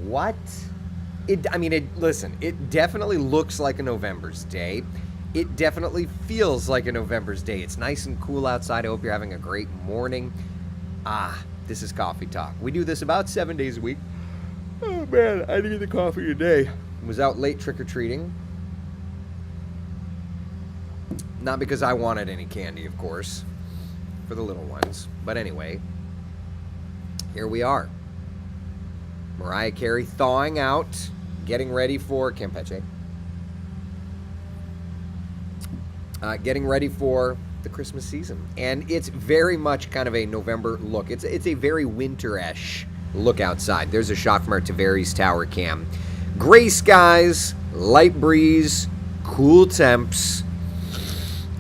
What? Listen, it definitely looks like a November's day. It definitely feels like a November's day. It's nice and cool outside. I hope you're having a great morning. This is Coffee Talk. We do this about 7 days a week. Oh man, I need the coffee today. Was out late trick-or-treating. Not because I wanted any candy, of course, for the little ones. But anyway, here we are. Mariah Carey thawing out, getting ready for Campeche. Getting ready for the Christmas season. And it's very much kind of a November look. It's a very winter-ish look outside. There's a shot from our Tavares Tower cam. Gray skies, light breeze, cool temps,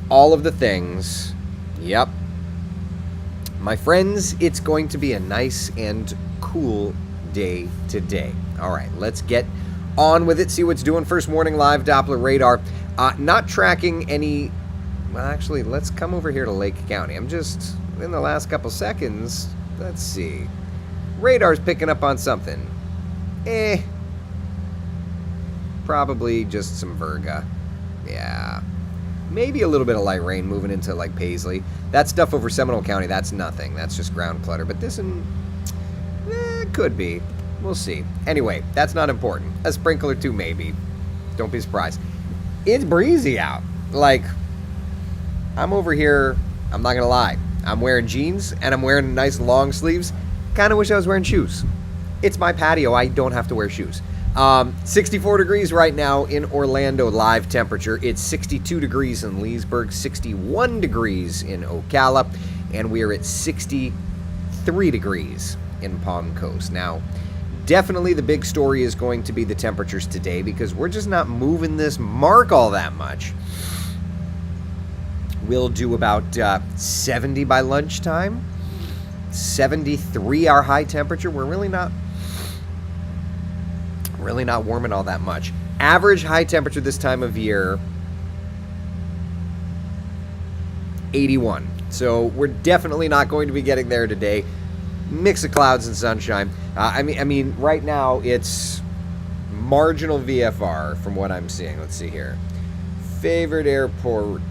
all of the things. Yep. My friends, it's going to be a nice and cool day today. All right, let's get on with it, see what's doing. First morning live Doppler radar. Not tracking any... Well, actually, let's come over here to Lake County. I'm just, in the last couple seconds, let's see. Radar's picking up on something. Probably just some Virga. Yeah. Maybe a little bit of light rain moving into, like, Paisley. That stuff over Seminole County, that's nothing. That's just ground clutter. But this one, could be. We'll see. Anyway, that's not important. A sprinkle or two, maybe. Don't be surprised. It's breezy out. Like, I'm over here, I'm not going to lie. I'm wearing jeans, and I'm wearing nice long sleeves. Kind of wish I was wearing shoes. It's my patio. I don't have to wear shoes. 64 degrees right now in Orlando live temperature. It's 62 degrees in Leesburg, 61 degrees in Ocala, and we are at 63 degrees in Palm Coast. Now, definitely the big story is going to be the temperatures today because we're just not moving this mark all that much. We'll do about 70 by lunchtime, 73 our high temperature. We're really not warming all that much. Average high temperature this time of year, 81. So we're definitely not going to be getting there today. Mix of clouds and sunshine. I mean, right now it's marginal VFR from what I'm seeing. Let's see here. Favorite airport.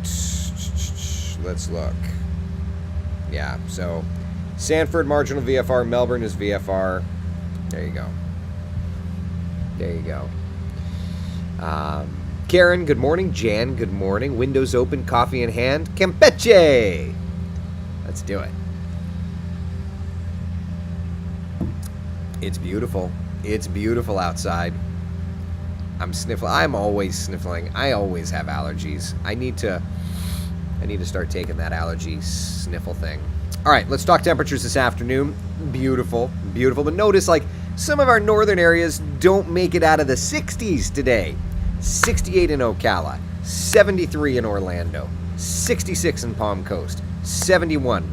Let's look. Yeah, so Sanford marginal VFR. Melbourne is VFR. There you go. There you go. Karen, good morning. Jan, good morning. Windows open, coffee in hand. Campeche! Let's do it. It's beautiful. It's beautiful outside. I'm sniffling. I'm always sniffling. I always have allergies. I need to start taking that allergy sniffle thing. All right, let's talk temperatures this afternoon. Beautiful, beautiful. But notice, like, some of our northern areas don't make it out of the 60s today. 68 in Ocala, 73 in Orlando, 66 in Palm Coast, 71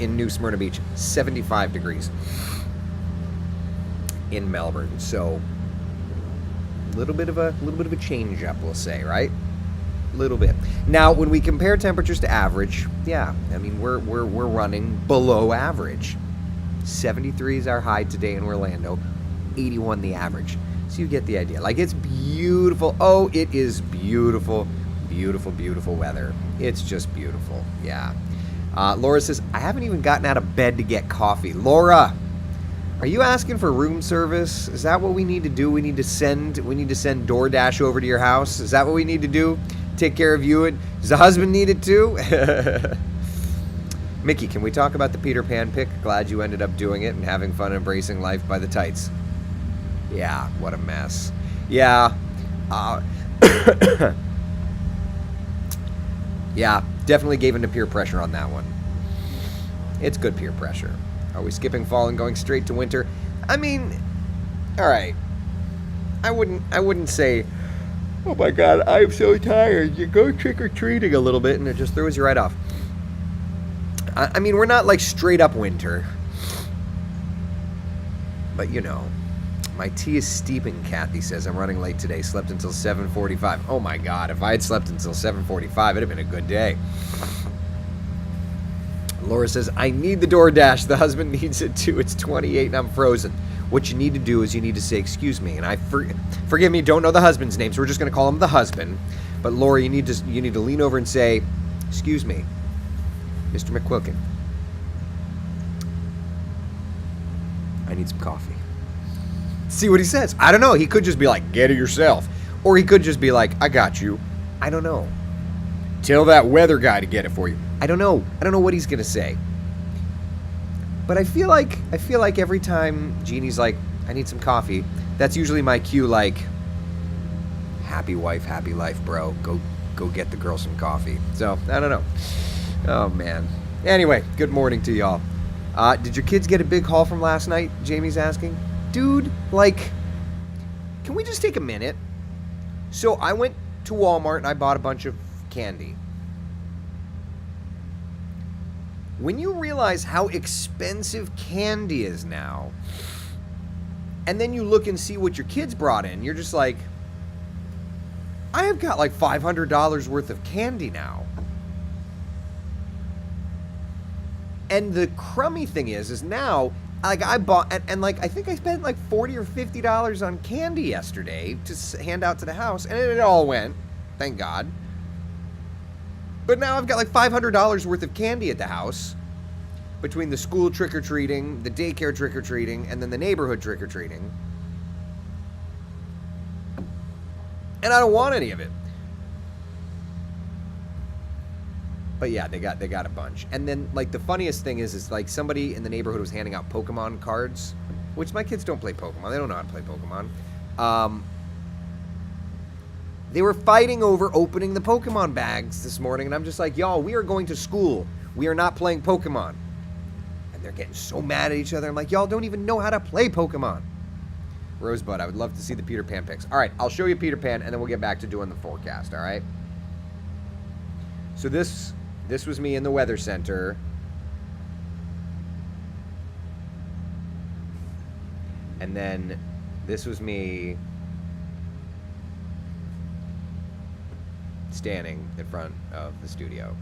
in New Smyrna Beach, 75 degrees in Melbourne. So a little bit of a change up, we'll say, right? A little bit. Now, when we compare temperatures to average, yeah, I mean we're running below average. 73 is our high today in Orlando, 81 the average. So you get the idea. Like, it's beautiful. Oh, it is beautiful, beautiful, beautiful weather. It's just beautiful. Yeah. Laura says, I haven't even gotten out of bed to get coffee. Laura, are you asking for room service? Is that what we need to do? We need to send DoorDash over to your house? Is that what we need to do? Take care of you? Does the husband need it too? Mickey, can we talk about the Peter Pan pick? Glad you ended up doing it and having fun embracing life by the tights. Yeah, what a mess. Yeah. Yeah, definitely gave into peer pressure on that one. It's good peer pressure. Are we skipping fall and going straight to winter? I mean, all right. I wouldn't say, oh my God, I'm so tired. You go trick-or-treating a little bit and it just throws you right off. I mean, we're not like straight up winter. But you know, my tea is steeping, Kathy says. I'm running late today. Slept until 7:45. Oh my God, if I had slept until 7:45, it'd have been a good day. Laura says, I need the DoorDash. The husband needs it too. It's 28 and I'm frozen. What you need to do is you need to say, excuse me. And forgive me, don't know the husband's name, so we're just going to call him the husband. But Laura, you need to lean over and say, excuse me, Mr. McQuilkin. I need some coffee. See what he says. I don't know. He could just be like, get it yourself. Or he could just be like, I got you. I don't know. Tell that weather guy to get it for you. I don't know. I don't know what he's going to say. But I feel like every time Jeannie's like, I need some coffee, that's usually my cue, like, happy wife, happy life, bro. Go get the girl some coffee. So, I don't know. Oh, man. Anyway, good morning to y'all. Did your kids get a big haul from last night? Jamie's asking. Dude, like, can we just take a minute? So I went to Walmart and I bought a bunch of candy. When you realize how expensive candy is now, and then you look and see what your kids brought in, you're just like, I have got like $500 worth of candy now. And the crummy thing is now, like, I bought, and like, I think I spent like $40 or $50 on candy yesterday to hand out to the house, and it all went, thank God. But now I've got like $500 worth of candy at the house between the school trick-or-treating, the daycare trick-or-treating, and then the neighborhood trick-or-treating. And I don't want any of it. But yeah, they got a bunch. And then, like, the funniest thing is like somebody in the neighborhood was handing out Pokemon cards, which my kids don't play Pokemon. They don't know how to play Pokemon. They were fighting over opening the Pokemon bags this morning, and I'm just like, y'all, we are going to school. We are not playing Pokemon. And they're getting so mad at each other. I'm like, y'all don't even know how to play Pokemon. Rosebud, I would love to see the Peter Pan pics. All right, I'll show you Peter Pan, and then we'll get back to doing the forecast, all right? So this was me in the weather center. And then this was me standing in front of the studio.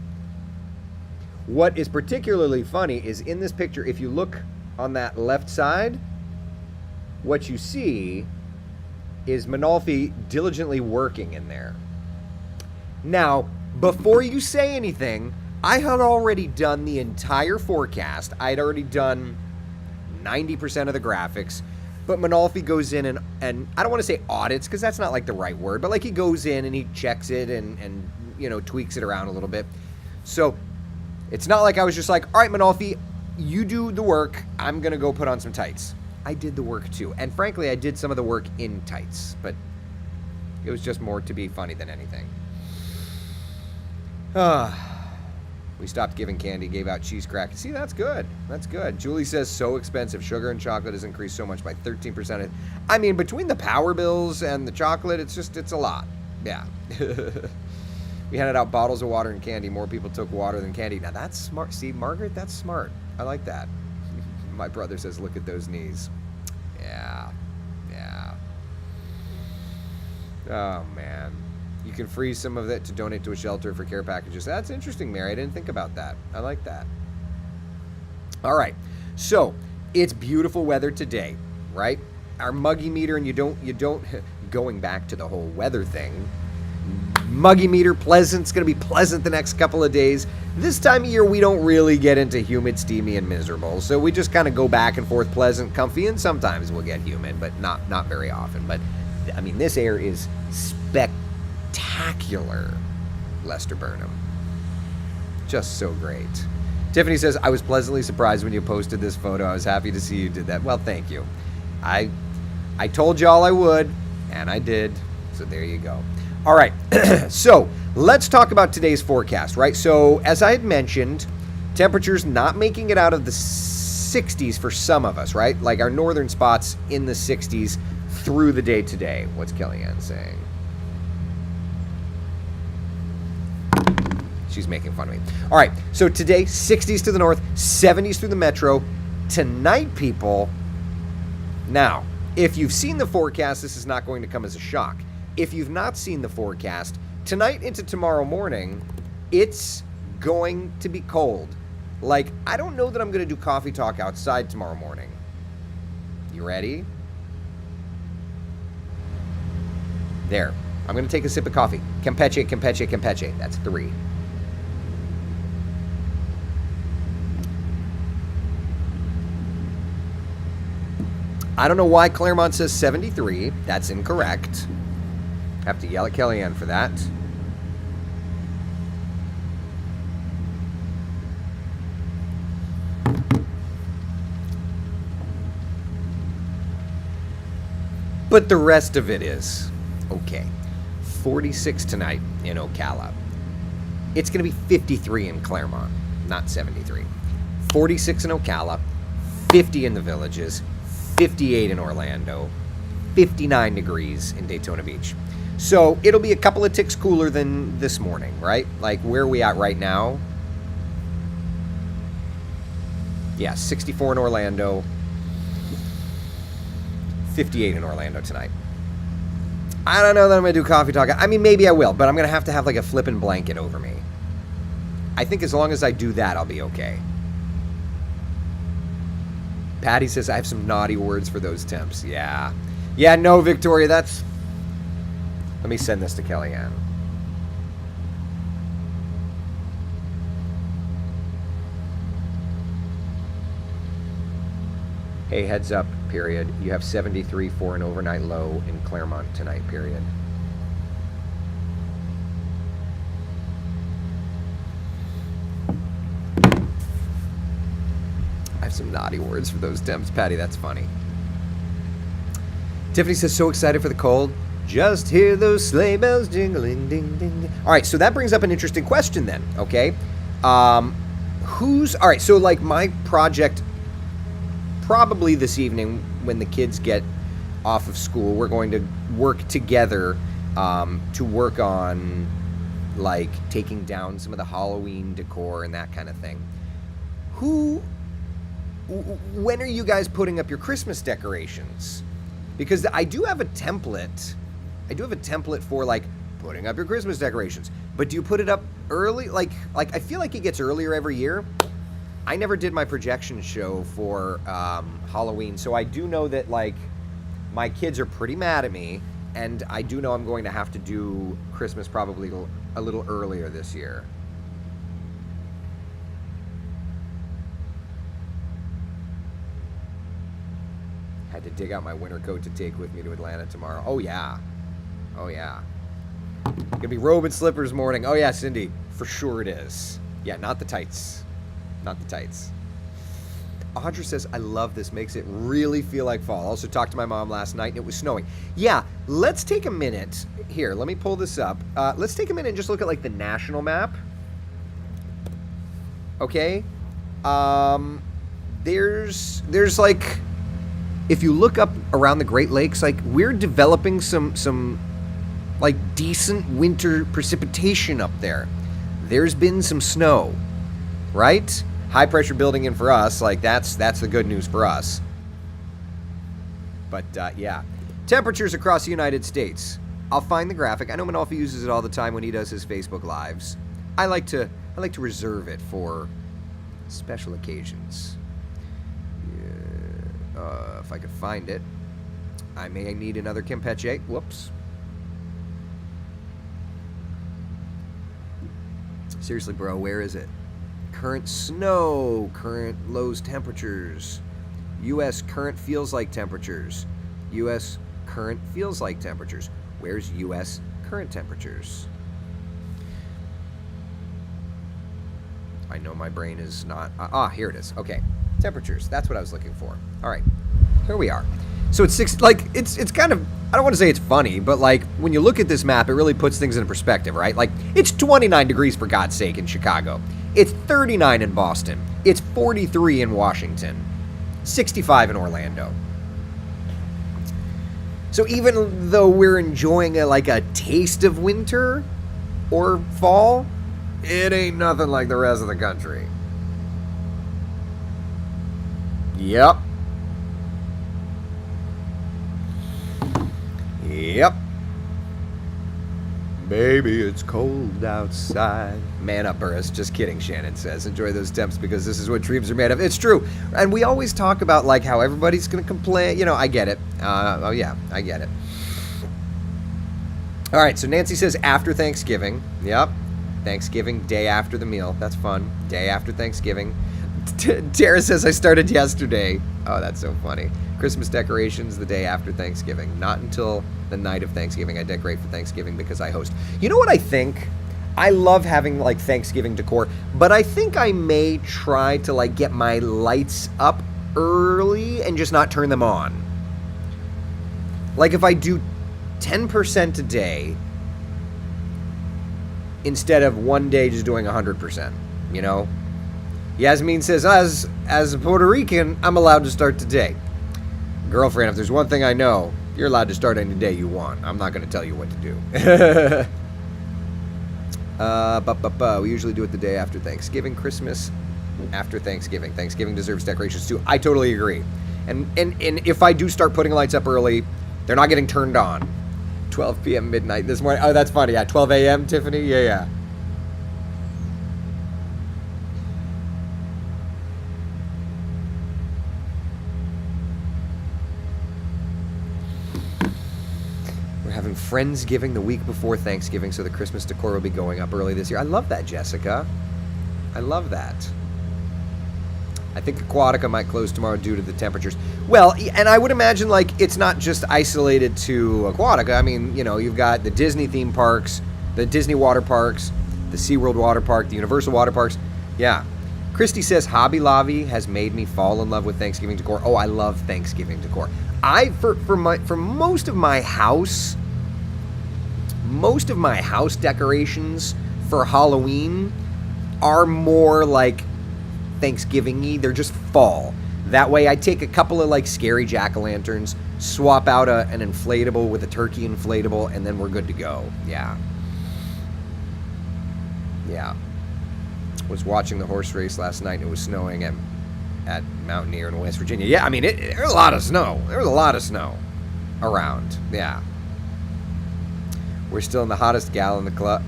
What is particularly funny is in this picture, if you look on that left side, what you see is Manolfi diligently working in there. Now, before you say anything, I had already done the entire forecast. I had already done 90% of the graphics. But Manolfi goes in and I don't want to say audits, because that's not like the right word, but like he goes in and he checks it and you know, tweaks it around a little bit. So it's not like I was just like, all right, Manolfi, you do the work. I'm going to go put on some tights. I did the work too. And frankly, I did some of the work in tights, but it was just more to be funny than anything. We stopped giving candy, gave out cheese crackers. See, that's good. That's good. Julie says, so expensive. Sugar and chocolate has increased so much by 13%. I mean, between the power bills and the chocolate, it's a lot. Yeah. We handed out bottles of water and candy. More people took water than candy. Now, that's smart. See, Margaret, that's smart. I like that. My brother says, look at those knees. Yeah. Yeah. Oh, man. You can freeze some of it to donate to a shelter for care packages. That's interesting, Mary. I didn't think about that. I like that. All right. So, it's beautiful weather today, right? Our muggy meter, and you don't, going back to the whole weather thing, muggy meter, pleasant. It's going to be pleasant the next couple of days. This time of year, we don't really get into humid, steamy, and miserable. So we just kind of go back and forth, pleasant, comfy, and sometimes we'll get humid, but not very often. But, I mean, this air is spectacular, Lester Burnham. Just so great. Tiffany says, I was pleasantly surprised when you posted this photo. I was happy to see you did that. Well, thank you. I told y'all I would, and I did. So there you go. All right. So let's talk about today's forecast, right? So as I had mentioned, temperatures not making it out of the 60s for some of us, right? Like our northern spots in the 60s through the day today. What's Kellyanne saying? She's making fun of me. All right, so today, 60s to the north, 70s through the metro. Tonight, people, now, if you've seen the forecast, this is not going to come as a shock. If you've not seen the forecast, tonight into tomorrow morning, it's going to be cold. Like, I don't know that I'm going to do coffee talk outside tomorrow morning. You ready? There. I'm going to take a sip of coffee. Campeche, Campeche, Campeche. That's 3. I don't know why Claremont says 73. That's incorrect. Have to yell at Kellyanne for that. But the rest of it is okay. 46 tonight in Ocala. It's going to be 53 in Claremont, not 73. 46 in Ocala, 50 in the Villages, 58 in Orlando, 59 degrees in Daytona Beach. So it'll be a couple of ticks cooler than this morning, right? Like, where are we at right now? Yeah, 64 in Orlando, 58 in Orlando tonight. I don't know that I'm going to do coffee talk. I mean, maybe I will, but I'm going to have like a flippin' blanket over me. I think as long as I do that, I'll be okay. Patty says I have some naughty words for those temps. Yeah. Yeah, no, Victoria, that's... Let me send this to Kellyanne. Hey, heads up, period. You have 73 for an overnight low in Claremont tonight, period. I have some naughty words for those temps. Patty, that's funny. Tiffany says, so excited for the cold. Just hear those sleigh bells jingling, ding, ding, ding. All right, so that brings up an interesting question then, okay? All right, so like my project, probably this evening when the kids get off of school, we're going to work together to work on like taking down some of the Halloween decor and that kind of thing. When are you guys putting up your Christmas decorations? Because I do have a template. I do have a template for like putting up your Christmas decorations. But do you put it up early? Like I feel like it gets earlier every year. I never did my projection show for Halloween, so I do know that like my kids are pretty mad at me, and I do know I'm going to have to do Christmas probably a little earlier this year. Had to dig out my winter coat to take with me to Atlanta tomorrow. Oh yeah. Oh yeah. Gonna be robe and slippers morning. Oh yeah, Cindy. For sure it is. Yeah, not the tights. Not the tights. Audra says, I love this. Makes it really feel like fall. Also talked to my mom last night and it was snowing. Yeah, let's take a minute. Here, let me pull this up. Let's take a minute and just look at like the national map. Okay. There's like, if you look up around the Great Lakes, like we're developing some like decent winter precipitation up there. There's been some snow, right? High pressure building in for us, like that's the good news for us. But yeah, temperatures across the United States. I'll find the graphic. I know Manolfi uses it all the time when he does his Facebook lives. I like to reserve it for special occasions. Yeah, if I could find it, I may need another Campeche. Whoops. Seriously, bro, where is it? Current snow, current lows temperatures, U.S. current feels like temperatures, U.S. current feels like temperatures. Where's U.S. current temperatures? I know my brain is not... here it is. Okay. Temperatures. That's what I was looking for. All right. Here we are. So it's it's kind of, I don't want to say it's funny, but like when you look at this map, it really puts things in perspective, right? Like it's 29 degrees for God's sake in Chicago. It's 39 in Boston. It's 43 in Washington. 65 in Orlando. So even though we're enjoying a taste of winter or fall, it ain't nothing like the rest of the country. Yep. Yep. Maybe it's cold outside. Man up, Burris. Just kidding, Shannon says. Enjoy those temps because this is what dreams are made of. It's true. And we always talk about, like, how everybody's going to complain. You know, I get it. Oh, yeah, I get it. All right, so Nancy says after Thanksgiving. Yep. Thanksgiving, day after the meal. That's fun. Day after Thanksgiving. Tara says I started yesterday. Oh, that's so funny. Christmas decorations the day after Thanksgiving. Not until the night of Thanksgiving. I decorate for Thanksgiving because I host. You know what I think? I love having, like, Thanksgiving decor, but I think I may try to, like, get my lights up early and just not turn them on. Like, if I do 10% a day instead of one day just doing 100%, you know? Yasmin says, as a Puerto Rican, I'm allowed to start today. Girlfriend, if there's one thing I know, you're allowed to start any day you want. I'm not going to tell you what to do. We usually do it the day after Thanksgiving, Christmas, after Thanksgiving. Thanksgiving deserves decorations too. I totally agree. And if I do start putting lights up early, they're not getting turned on. 12 p.m. midnight this morning. Oh, that's funny. Yeah, 12 a.m., Tiffany? Yeah. Having Friendsgiving the week before Thanksgiving, so the Christmas decor will be going up early this year. I love that, Jessica. I love that. I think Aquatica might close tomorrow due to the temperatures. Well, and I would imagine, like, it's not just isolated to Aquatica. I mean, you know, you've got the Disney theme parks, the Disney water parks, the SeaWorld water park, the Universal water parks. Yeah. Christy says, Hobby Lobby has made me fall in love with Thanksgiving decor. Oh, I love Thanksgiving decor. For most of my house decorations for Halloween are more like Thanksgiving-y. They're just fall. That way I take a couple of, like, scary jack-o'-lanterns, swap out an inflatable with a turkey inflatable, and then we're good to go. Yeah. Was watching the horse race last night, and it was snowing at Mountaineer in West Virginia. Yeah, I mean, there was a lot of snow. There was a lot of snow around. Yeah. We're still the hottest gal in the club.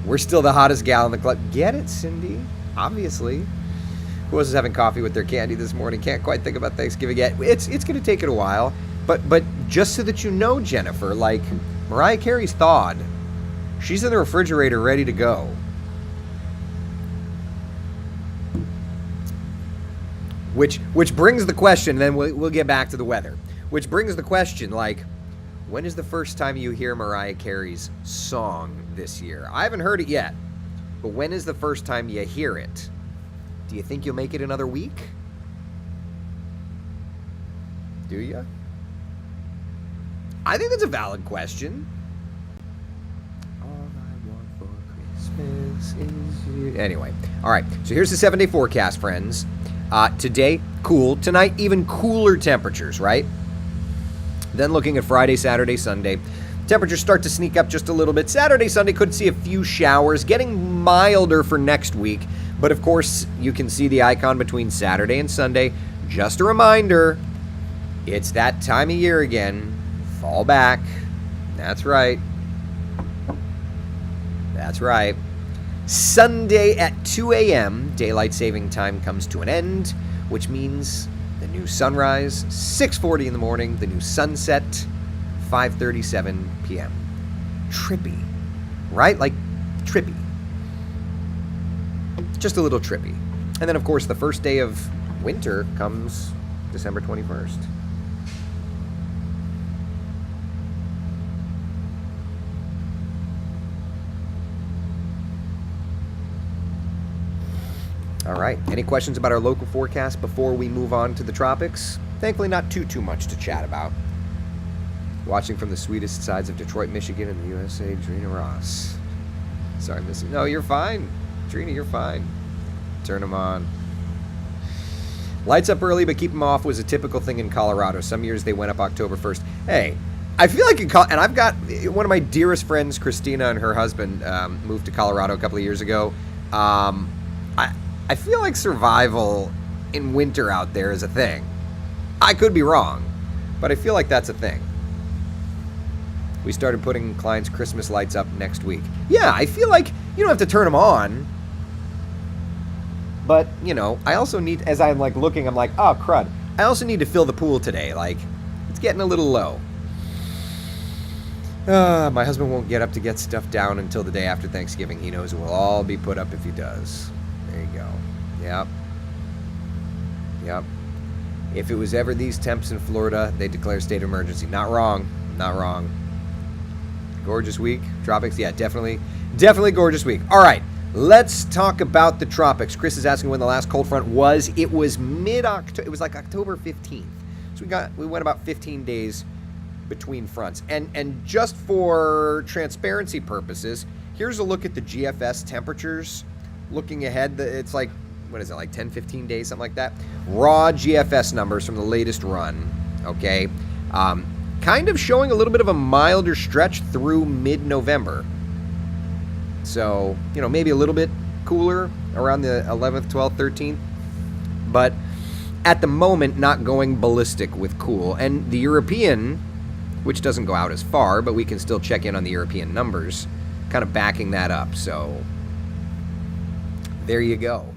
Get it, Cindy? Obviously. Who else is having coffee with their candy this morning? Can't quite think about Thanksgiving yet. It's going to take it a while. But just so that you know, Jennifer, like, Mariah Carey's thawed. She's in the refrigerator ready to go. Which brings the question, then we'll get back to the weather. Which brings the question, like, when is the first time you hear Mariah Carey's song this year? I haven't heard it yet, but when is the first time you hear it? Do you think you'll make it another week? Do you? I think that's a valid question. All I want for Christmas is you. Anyway, all right, so here's the 7-day forecast, friends. Today, cool. Tonight, even cooler temperatures, right? Then looking at Friday, Saturday, Sunday, temperatures start to sneak up just a little bit. Saturday, Sunday could see a few showers, getting milder for next week. But of course, you can see the icon between Saturday and Sunday. Just a reminder, it's that time of year again. Fall back. That's right. That's right. Sunday at 2 a.m., daylight saving time comes to an end, which means the new sunrise, 6:40 in the morning, the new sunset, 5:37 p.m. Trippy, right? Like, trippy. Just a little trippy. And then, of course, the first day of winter comes December 21st. All right. Any questions about our local forecast before we move on to the tropics? Thankfully, not too much to chat about. Watching from the sweetest sides of Detroit, Michigan, in the USA, Trina Ross. Sorry, missing. No, you're fine. Trina, you're fine. Turn them on. Lights up early, but keep them off was a typical thing in Colorado. Some years they went up October 1st. Hey, I feel like and I've got one of my dearest friends, Christina, and her husband moved to Colorado a couple of years ago. I feel like survival in winter out there is a thing. I could be wrong, but I feel like that's a thing. We started putting Klein's Christmas lights up next week. Yeah, I feel like you don't have to turn them on. But, you know, I also need, as I'm like looking, I'm like, oh, crud. I also need to fill the pool today. Like, it's getting a little low. My husband won't get up to get stuff down until the day after Thanksgiving. He knows it will all be put up if he does. There you go. Yep. Yep. If it was ever these temps in Florida, they'd declare state of emergency. Not wrong. Not wrong. Gorgeous week. Tropics, yeah, definitely. Definitely gorgeous week. All right. Let's talk about the tropics. Chris is asking when the last cold front was. It was mid-October. It was like October 15th. So we went about 15 days between fronts. And just for transparency purposes, here's a look at the GFS temperatures. Looking ahead, it's like, what is it, like 10, 15 days, something like that? Raw GFS numbers from the latest run, okay? Kind of showing a little bit of a milder stretch through mid-November. So, you know, maybe a little bit cooler around the 11th, 12th, 13th. But at the moment, not going ballistic with cool. And the European, which doesn't go out as far, but we can still check in on the European numbers, kind of backing that up. So, there you go.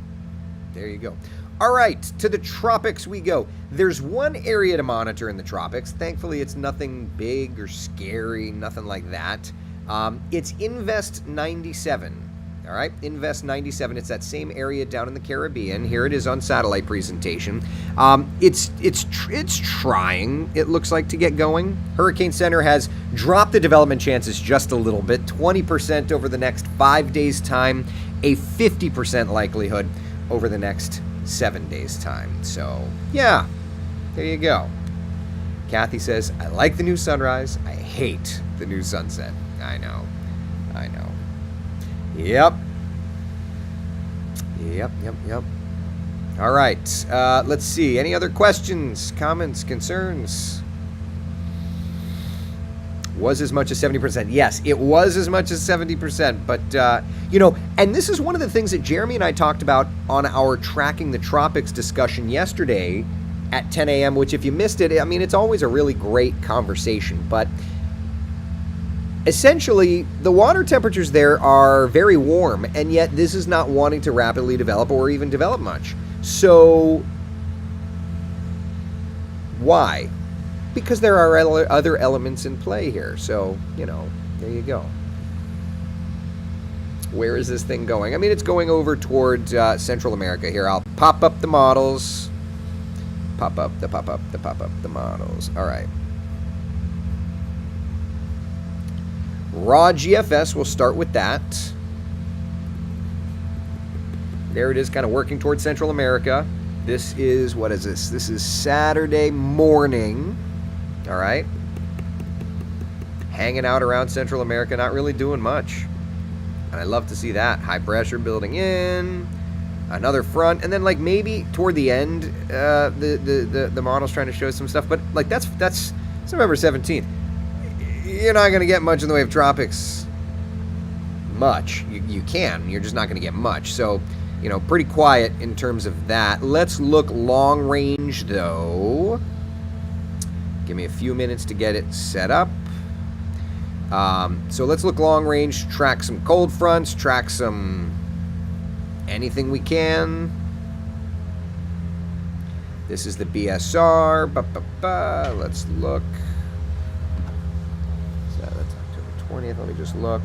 There you go. All right, to the tropics we go. There's one area to monitor in the tropics. Thankfully, it's nothing big or scary, nothing like that. It's Invest 97. All right, Invest 97. It's that same area down in the Caribbean. Here it is on satellite presentation. It's trying, it looks like, to get going. Hurricane Center has dropped the development chances just a little bit, 20% over the next 5 days' time, a 50% likelihood over the next 7 days' time. So, yeah, there you go. Kathy says, I like the new sunrise. I hate the new sunset. I know. Yep. All right. Let's see. Any other questions, comments, concerns? Was as much as 70%. Yes, it was as much as 70%. But, you know, and this is one of the things that Jeremy and I talked about on our Tracking the Tropics discussion yesterday at 10 a.m., which if you missed it, I mean, it's always a really great conversation. But essentially, the water temperatures there are very warm, and yet this is not wanting to rapidly develop or even develop much. So, why? Because there are other elements in play here. So, you know, there you go. Where is this thing going? I mean, it's going over towards Central America here. I'll pop up the models. Pop up the models. All right. Raw GFS, we'll start with that. There it is, kind of working towards Central America. This is, what is this? This is Saturday morning. All right. Hanging out around Central America, not really doing much. And I love to see that. High pressure building in. Another front. And then, like, maybe toward the end, the model's trying to show some stuff. But, like, that's November 17th. You're not going to get much in the way of tropics. Much. You can. You're just not going to get much. So, you know, pretty quiet in terms of that. Let's look long range, though. Give me a few minutes to get it set up. So let's look long range, track some cold fronts, track some anything we can. This is the BSR. Let's look. So that's October 20th. Let me just look.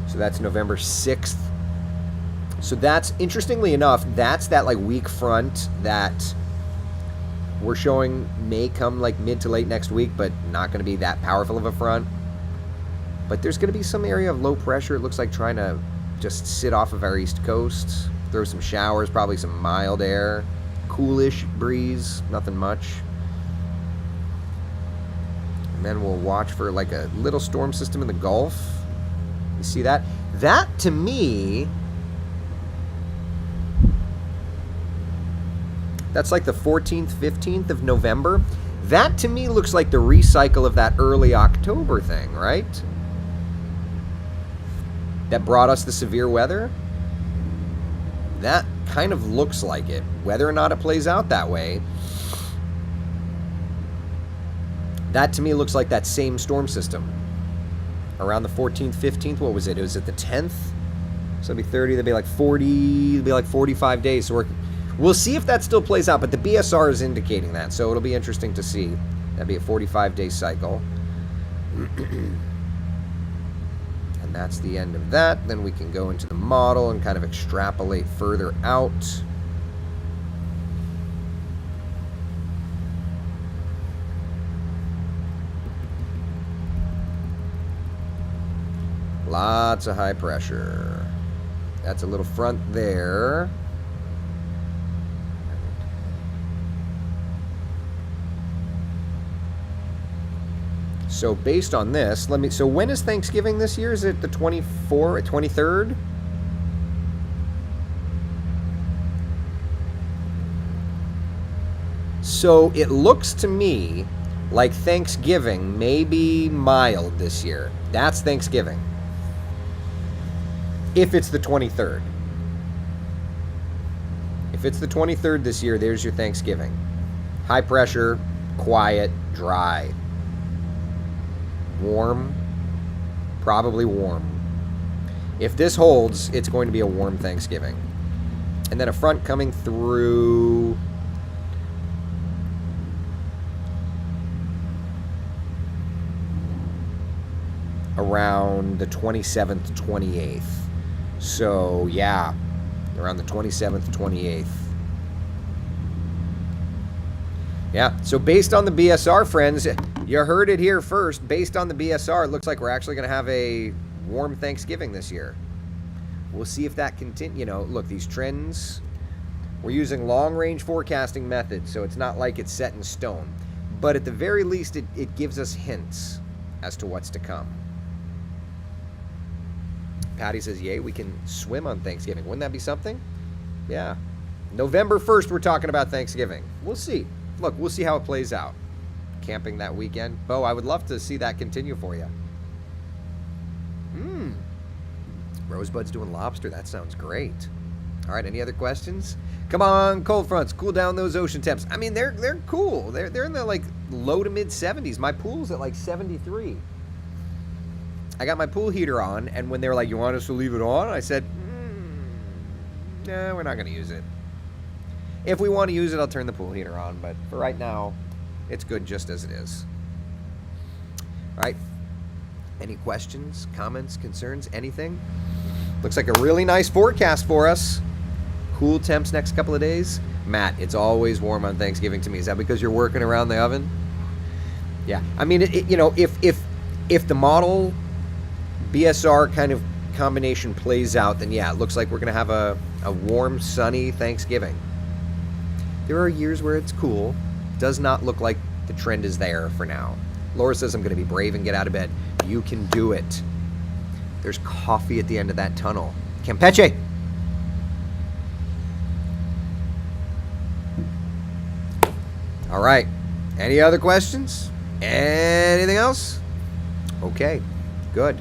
So that's November 6th. So that's, interestingly enough, that's that like weak front that we're showing may come like mid to late next week, but not going to be that powerful of a front. But there's going to be some area of low pressure. It looks like trying to just sit off of our east coast, throw some showers, probably some mild air, coolish breeze, nothing much. And then we'll watch for like a little storm system in the Gulf. You see that? That to me, that's like the 14th, 15th of November. That to me looks like the recycle of that early October thing, right? That brought us the severe weather. That kind of looks like it. Whether or not it plays out that way, that to me looks like that same storm system. Around the 14th, 15th, what was it? It was at the 10th? So it'd be 30, that'd be like 40, it'd be like 45 days. So we'll see if that still plays out, but the BSR is indicating that, so it'll be interesting to see. That'd be a 45-day cycle. And that's the end of that. Then we can go into the model and kind of extrapolate further out. Lots of high pressure. That's a little front there. So based on this, so when is Thanksgiving this year? Is it the 24th, 23rd? So it looks to me like Thanksgiving may be mild this year. That's Thanksgiving. If it's the 23rd. If it's the 23rd this year, there's your Thanksgiving. High pressure, quiet, dry. Warm, probably warm. If this holds, it's going to be a warm Thanksgiving. And then a front coming through around the 27th, 28th. So, yeah, around the 27th, 28th. Yeah, so based on the BSR, friends, you heard it here first. Based on the BSR, it looks like we're actually going to have a warm Thanksgiving this year. We'll see if that continues. You know, look, these trends, we're using long-range forecasting methods, so it's not like it's set in stone. But at the very least, it gives us hints as to what's to come. Patty says, yay, we can swim on Thanksgiving. Wouldn't that be something? Yeah. November 1st, we're talking about Thanksgiving. We'll see. Look, we'll see how it plays out. Camping that weekend. Bo, I would love to see that continue for you. Rosebud's doing lobster. That sounds great. All right, any other questions? Come on, cold fronts. Cool down those ocean temps. I mean, they're cool. They're in the, like, low to mid 70s. My pool's at, like, 73. I got my pool heater on, and when they were like, you want us to leave it on? I said, no, we're not going to use it. If we want to use it, I'll turn the pool heater on, but for right now, it's good just as it is. All right. Any questions, comments, concerns, anything? Looks like a really nice forecast for us. Cool temps next couple of days. Matt, it's always warm on Thanksgiving to me. Is that because you're working around the oven? Yeah. I mean, you know, if the model BSR kind of combination plays out, then yeah, it looks like we're going to have a warm, sunny Thanksgiving. There are years where it's cool. Does not look like the trend is there for now. Laura says I'm going to be brave and get out of bed. You can do it. There's coffee at the end of that tunnel. Campeche! All right. Any other questions? Anything else? Okay. Good.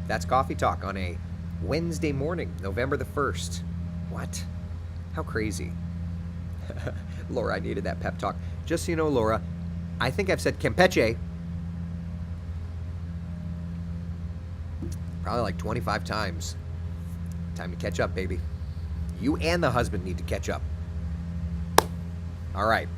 That's Coffee Talk on a Wednesday morning, November the 1st. What? How crazy. Laura, I needed that pep talk. Just so you know, Laura, I think I've said Campeche probably like 25 times. Time to catch up, baby. You and the husband need to catch up. All right.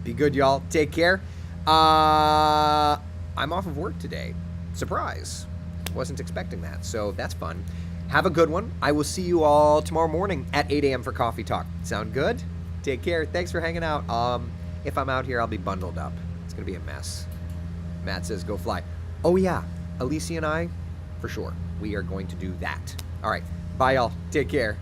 Be good, y'all. Take care. I'm off of work today. Surprise. Wasn't expecting that, so that's fun. Have a good one. I will see you all tomorrow morning at 8 a.m. for Coffee Talk. Sound good? Take care. Thanks for hanging out. If I'm out here, I'll be bundled up. It's going to be a mess. Matt says go fly. Oh, yeah. Alicia and I, for sure, we are going to do that. All right. Bye, y'all. Take care.